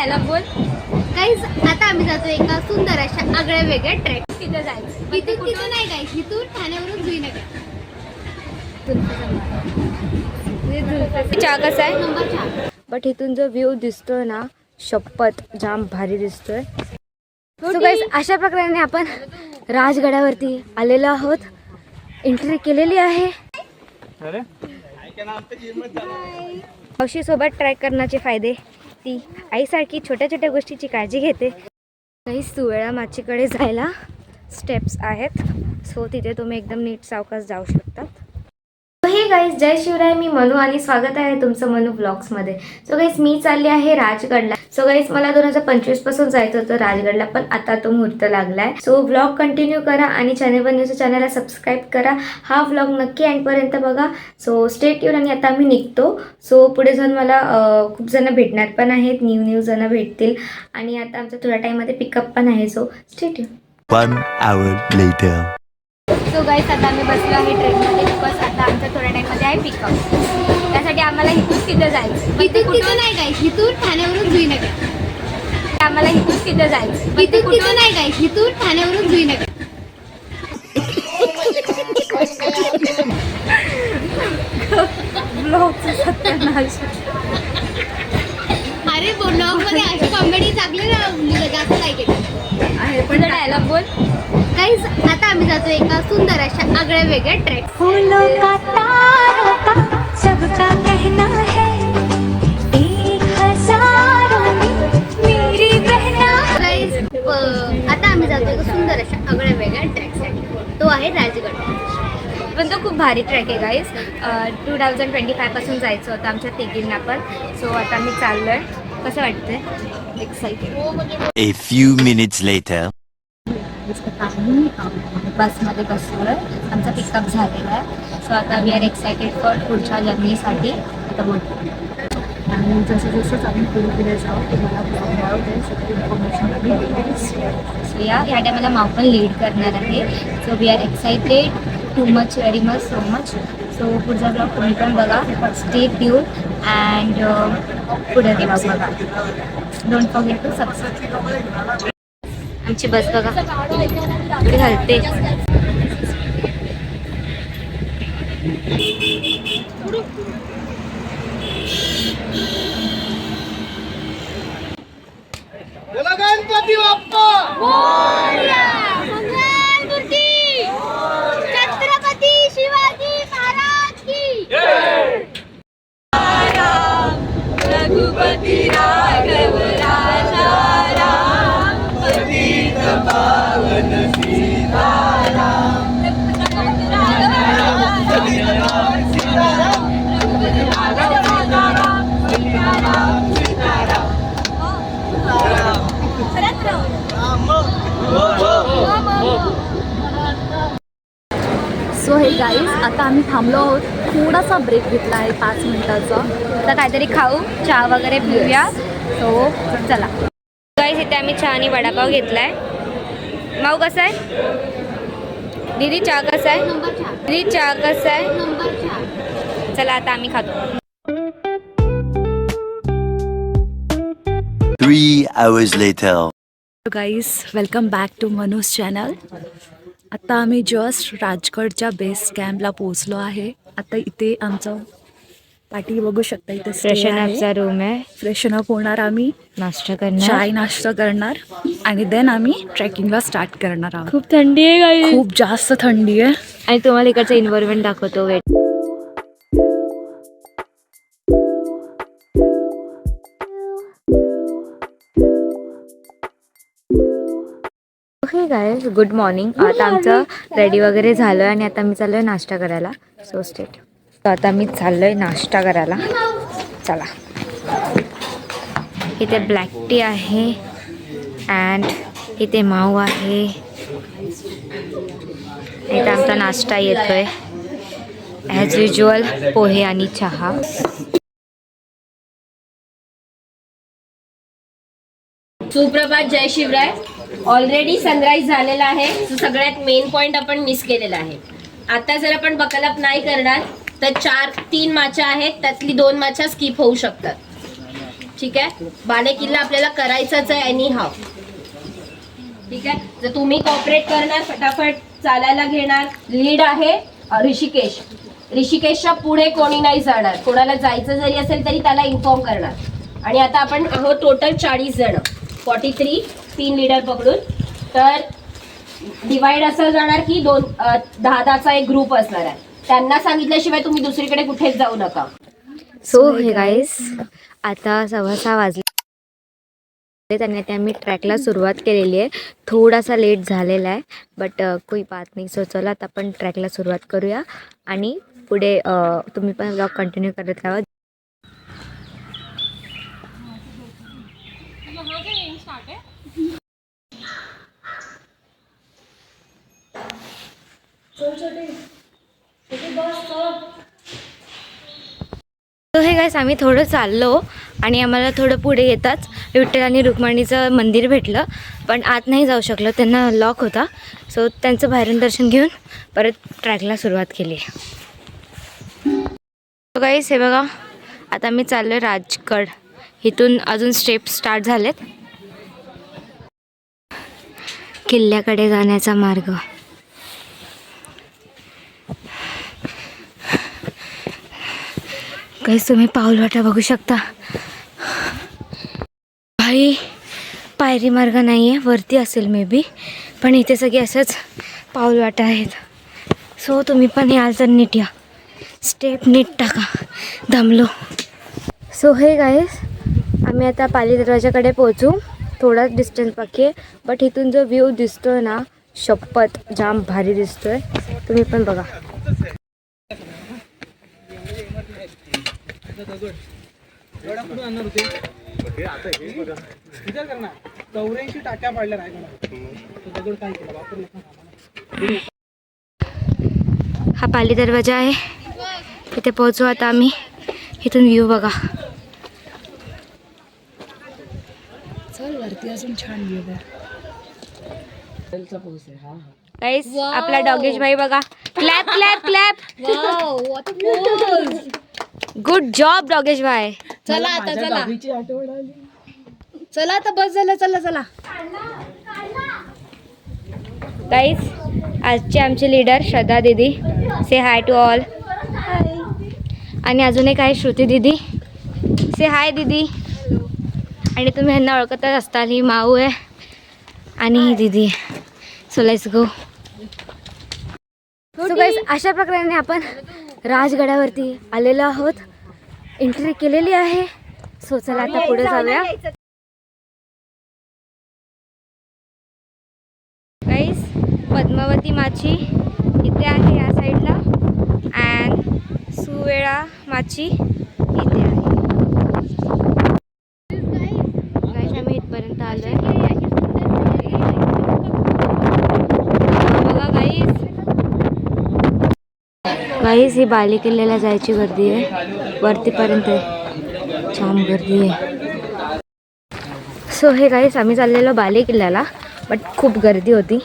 Dialogue बोल. Guys आता आम्ही जातो एका सुंदर अशा आगळ्या वेगळ्या ट्रॅक. तिथे जायचं. तिथून नाही गाईज, इथून ठाण्यावरून जुईनगर. चहा कसा आहे? नंबर 4. बट इथून जो व्ह्यू दिसतोय ना, शपथ जाम भारी दिसतोय. सो गाईस अशा प्रकारे आपण राजगडावरती आलेलो आहोत. एंट्री केलेली आहे. मावशी सोबत ट्रॅक करण्याचे फायदे. ती आईसारखी छोट्या छोट्या गोष्टीची काळजी घेते. काही सुवेळा माचीकडे जायला स्टेप्स आहेत. सो तिथे तुम्ही एकदम नीट सावकाश जाऊ शकतात. हे गाईज, जय शिवराय. मी मनू आणि स्वागत आहे तुमचं मनू ब्लॉग्समध्ये. सो गाईज मी चालली आहे राजगडला. सो गाईज मला 2025 पासून जायचं होतं राजगडला, पण आता तो मुहूर्त लागलाय. सो ब्लॉग कंटिन्यू करा आणि चॅनलवर न्यूज चॅनलला सबस्क्राईब करा. हा ब्लॉग नक्की एंडपर्यंत बघा. So stay tune. आणि आता आम्ही निघतो. सो पुढे जाऊन मला खूप जण भेटणार पण आहेत. न्यू जण भेटतील. आणि आता आमचा थोड्या टाईममध्ये पिकअप पण आहे. So stay tune. 1 hour later. So guys आता आम्ही बसलो आहे ट्रेनमध्ये. बिकॉज आता आमच्या थोड्या टाईममध्ये आहे पिकअप. त्यासाठी आम्हाला इथून तिथे जायचं. तिथून नाही गाईज, इथून ठाण्यावरून जुईनगर. आम्हाला इथून तिथे जायचं. तिथून नाही गाईज, इथून ठाण्यावरून जुईनगर. अरे ब्लॉग मध्ये अशी कॉमेडी चांगली ना, जास्त काय केलं आहे. पण डायलॉग बोल. गाईज आता आम्ही जातो एका सुंदर अशा आगळ्या वेगळ्या ट्रॅक. फूलों का तारों का सबका कहना है, 1000 में मेरी बहना. गाईज आता आम्ही जातो एका सुंदर अशा आगळ्या वेगळ्या ट्रॅकसाठी. तो आहे राजगड. पण तो खूप भारी ट्रॅक आहे गाईज. 2025 पासून जायचं होतं आमच्या तिघींना पण. सो आता आम्ही चाललोय. कसं वाटतंय? Excited. A few minutes later. बसमध्ये बसलोय. आमचा पिकअप झालेला आहे. सो आता वी आर एक्सायटेड फॉर पुढच्या जर्नीसाठी. आता बोलतो. आणि जसं जसं आम्ही पुढे जाऊ तुम्हाला सो या टायमाला माव पण लीड करणार आहे. So we are excited too much, very much, so much. So पुढचा ब्लॉग तुम्ही पण बघा. स्टे ट्यून अँड पुढे ब्लॉग बघा. Don't forget to subscribe. आमची बस बघा पुढे घालते. गणपती बाप्पा छत्रपती शिवाजी महाराज की रघुपती राघव राजा राम पतित पावन सीताराम. सो हे गाईज आता आम्ही थांबलो आहोत. थोडासा ब्रेक घेतला आहे 5 मिनिटाचा. आता काहीतरी खाऊ, चहा वगैरे पिऊया. सो चला गाईस, इथे आम्ही चहा आणि वडापाव घेतलाय. माऊ कसा आहे? दीदी चहा कसा आहे? नंबर 4. दीदी चहा कसा आहे? नंबर 4. चला आता आम्ही खातो. 3 hours later. Guys welcome back to Manuj channel. आता आम्ही जस्ट राजगडच्या बेस कॅम्पला पोहोचलो आहे. आता इथे आमचं पाठी बघू शकता. इथे फ्रेशन अपचा रूम आहे. फ्रेशन अप होणार, आम्ही नाश्ता करणार, चाय नाश्ता करणार आणि देन आम्ही ट्रेकिंगला स्टार्ट करणार आहोत. खूप थंडी आहे गाईस. खूप जास्त थंडी आहे. आणि तुम्हाला इकडचं एन्व्हायरमेंट दाखवतो. वेट. ओके गाईस, गुड मॉर्निंग. आता आमचं रेडी वगैरे झालं आणि आता मी चाललोय नाश्ता करायला. So state. आता मी चाललोय नाश्ता करायला. चला. इथे ब्लॅक टी आहे अँड इथे माऊ आहे. इथे आमचा नाश्ता येतोय ॲज युजल, पोहे आणि चहा. सुप्रभात, जय शिवराय. ऑलरेडी सनराईज झालेला आहे. जो सगळ्यात मेन पॉइंट आपण मिस केलेला आहे. आता जर आपण बकलअप नाही करणार तर 3 माच्या आहेत, त्यातली 2 माच्या स्किप होऊ शकतात. ठीक आहे. बाले किल्ला आपल्याला करायचाच आहे एनी हाव. ठीक आहे. जर तुम्ही कॉपरेट करणार, फटाफट चालायला घेणार. लीड आहे ऋषिकेश. ऋषिकेशच्या पुढे कोणी नाही जाणार. कोणाला जायचं जरी असेल तरी त्याला इन्फॉर्म करणार. आणि आता आपण आहोत टोटल 40 जण. 43 3 लीडर पकडून. तर डिवाइड असं जाणार की 10-10चा एक ग्रुप असणार आहे. त्यांना सांगितल्याशिवाय तुम्ही दुसरीकडे कुठेच जाऊ नका. सो हे गाईस, आता 6:15 वाजले. त्यांनी आता आम्ही ट्रॅकला सुरुवात केलेली आहे. थोडासा लेट झालेला आहे, बट कोई बात नाही. सो चला आता आपण ट्रॅकला सुरुवात करूया आणि पुढे तुम्ही पण व्लॉग कंटिन्यू करत राहा. तो हे गाईस, आम्ही थोडं चाललो आणि आम्हाला थोडं पुढे येताच विठ्ठल आणि रुक्मिणीचं मंदिर भेटलं, पण आत नाही जाऊ शकलो, त्यांना लॉक होता. सो त्यांचं बाहेरून दर्शन घेऊन परत ट्रॅकला सुरुवात केली. तो गाईस हे बघा, आता आम्ही चाललो आहे राजगड. इथून अजून स्टेप स्टार्ट झालेत. किल्ल्याकडे जाण्याचा मार्ग. गाईस तुम्ही पाऊलवाटा बघू शकता. भाई पायरी मार्ग नाही आहे, वरती असेल मे बी, पण इथे सगळे असंच पाऊलवाटा आहेत. सो तुम्ही पण याल तर नीट या, स्टेप नीट टाका. दमलो. सो हे गाईस, आम्ही आता पाली दरवाजाकडे पोहोचू. थोडाच डिस्टन्स बाकी आहे, बट इथून जो व्ह्यू दिसतोय ना, शपथ जाम भारी दिसतोय. तुम्ही पण बघा. विचार कर ना, 84 टाक्या पाडल्या दगड काय केला वापरले. हा पाली दरवाजा आहे, तिथे पोहोचू आता आम्ही. इथून व्ह्यू बघा. चल वरती अजून छान व्ह्यू आहे. गाईस आपला डॉगेश भाई बघा. Clap clap clap. Good job Dogesh भाई. चला आता, चला आता, बस झालं. चला. गाईस आजचे आमचे लीडर श्रद्धा दीदी. से हाय टू ऑल. आणि अजून एक आहे श्रुती दीदी. से हाय दीदी. आणि तुम्ही ह्यांना ओळखतच असताल, ही माऊ आहे आणि ही दीदी आहे. So let's go. So guys अशा प्रकारे आपण राजगडावरती आलेलो आहोत. एंट्री केलेली आहे. सो चला आता पुढे जाऊया. गाईस पद्मावती माची इथे आहे या साईडला, अँड सुवेळा माची इथे आहे. गाईस आम्ही इथपर्यंत आलो आहे. बघा गाईस ही बाली किल्ल्याला जायची गर्दी आहे. वरतीपर्यंत छान गर्दी आहे. सो हे गाईस आम्ही चाललेलो बाली किल्ल्याला, बट खूप गर्दी होती.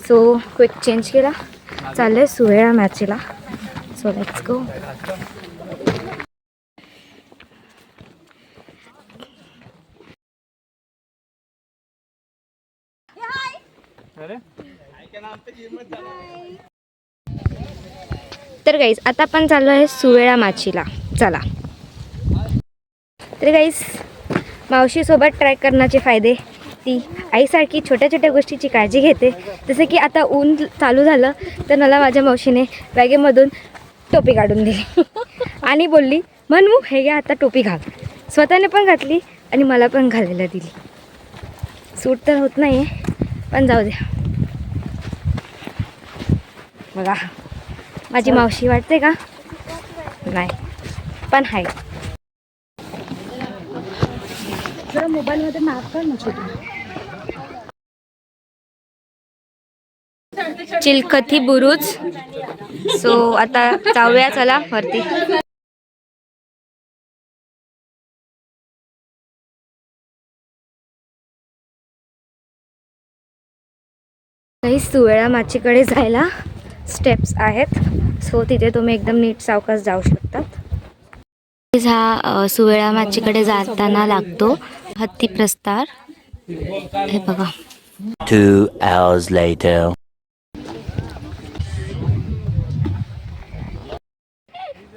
सो क्विक चेंज केला. चाललं आहे सुवेळा मॅचला. So let's go. तर गाईस आता आपण चाललो आहे सुवेळा माचीला. चला. तर गाईस मावशीसोबत ट्रॅक करण्याचे फायदे. ती आईसारखी छोट्या छोट्या गोष्टीची काळजी घेते. जसं की आता ऊन चालू झालं तर मला माझ्या मावशीने बॅगेमधून टोपी काढून दिली आणि बोलली, म्हणू हे घ्या आता टोपी घाल. स्वतःने पण घातली आणि मला पण घालायला दिली. सूट तर होत नाही आहे, पण जाऊ द्या. बघा माझी मावशी वाटते का? नाही, पण आहे. जरा मोबाईलमध्ये मॅप कर ना छोटी. चिलखती बुरुज. सो आता जाऊया चला वरती. काही सुवेळा माचीकडे जायला स्टेप्स आहेत. सो तिथे तुम्ही एकदम नीट सावकाश जाऊ शकतात. हा सुवेळा माचीकडे जाताना लागतो हत्ती प्रस्तार. हे बघा. 2 hours later.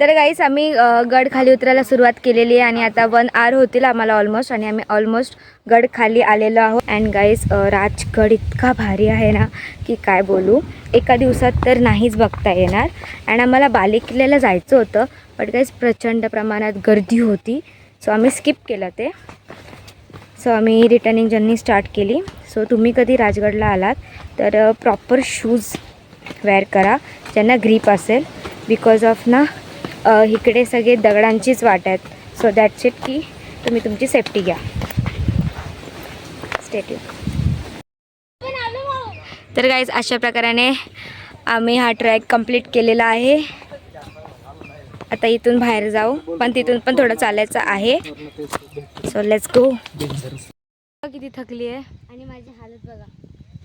तर गाईस आम्ही गड खाली उतरायला सुरुवात केलेली आहे आणि आता 1 hour होतील आम्हाला ऑलमोस्ट, आणि आम्ही ऑलमोस्ट गड खाली आलेलो आहोत. अँड गाईस राजगड इतका भारी आहे ना की काय बोलू, एका दिवसात तर नाहीच बघता येणार. आणि आम्हाला बालेकिल्ल्याला जायचं होतं, बट गाईस प्रचंड प्रमाणात गर्दी होती, सो आम्ही स्किप केलं ते. सो आम्ही रिटर्निंग जर्नी स्टार्ट केली. सो तुम्ही कधी राजगडला आलात तर प्रॉपर शूज वेअर करा ज्यांना ग्रीप असेल, बिकॉज ऑफ ना इकडे सगळे दगडांचीच वाट आहेत. सो दॅट्स इट की तुम्ही तुमची सेफ्टी घ्या. स्टेट्यू. तर गाईज अशा प्रकाराने आम्ही हा ट्रॅक कंप्लीट केलेला आहे. आता इथून बाहेर जाऊ, पण तिथून पण थोडं चालायचं आहे. So let's go. किती थकली आहे आणि माझी हालत बघा,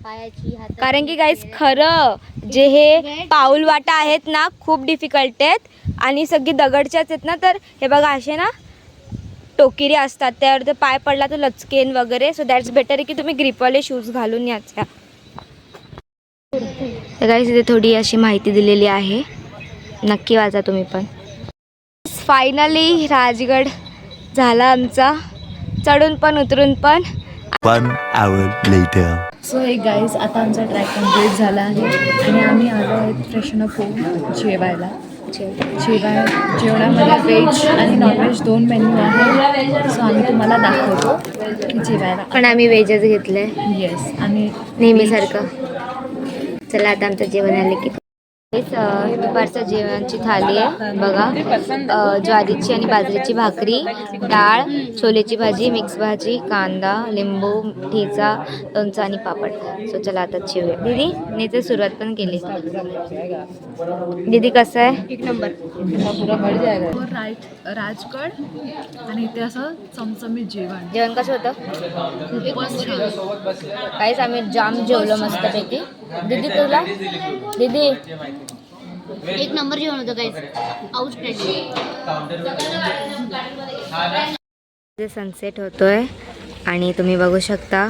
पायाची, हाताची. कारण की गाईज खरं जे हे पाऊल वाटा आहेत ना खूप डिफिकल्ट आहेत आणि सगळी दगडच्याच आहेत ना. तर हे बघा असे ना टोकिरी असतात, त्यावर ते पाय पडला तर लचकेन वगैरे. सो दॅट्स बेटर आहे की तुम्ही ग्रिपवाले शूज घालून याच्या. तर गाईज इथे थोडी अशी माहिती दिलेली आहे, नक्की वाचा तुम्ही पण. फायनली राजगड झाला आमचा, चढून पण उतरून पण. 1 hour later. सो हे गाईज आता आमचा ट्रॅक कम्प्लीट झाला आहे आणि आम्ही आलो आहेत फ्रेशन अप होऊन जेवायला. जेवणामध्ये व्हेज आणि नॉनव्हेज 2 मेन्यू आहे. सो आम्ही तुम्हाला दाखवतो की जेवायला. पण आम्ही व्हेजच घेतलंय येस, आणि नेहमीसारखं. चला आता आमचं जेवण आले की दुपारचं जेवणाची थाली आहे बघा. ज्वारीची आणि बाजरीची भाकरी, डाळ, छोलेची भाजी, मिक्स भाजी, कांदा, लिंबू, ठेचा, लोणचं आणि पापड. सो चला आता जेवूया. दीदी नेते सुरुवात पण केली. दीदी कसं आहे? एक नंबर. राजगड आणि इथे असं चमचमीत जेवण. जेवण कसं होतं? काहीच आम्ही जाम जेवलो मस्तपैकी. दीदी तुला? दीदी एक नंबर जेवण होतं गाईस, आउटस्टँडिंग. सनसेट होतोय आणि तुम्ही बघू शकता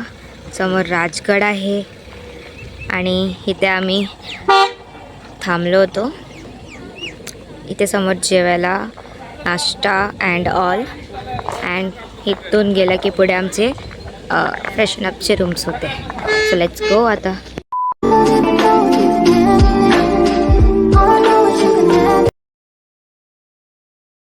समोर राजगड आहे आणि इथे आम्ही थांबलो होतो. इथे समोर जेवायला नाश्ता अँड ऑल. अँड इथून गेलं की पुढे आमचे फ्रेशन अपचे रूम्स होते. सो लेट्स गो आता.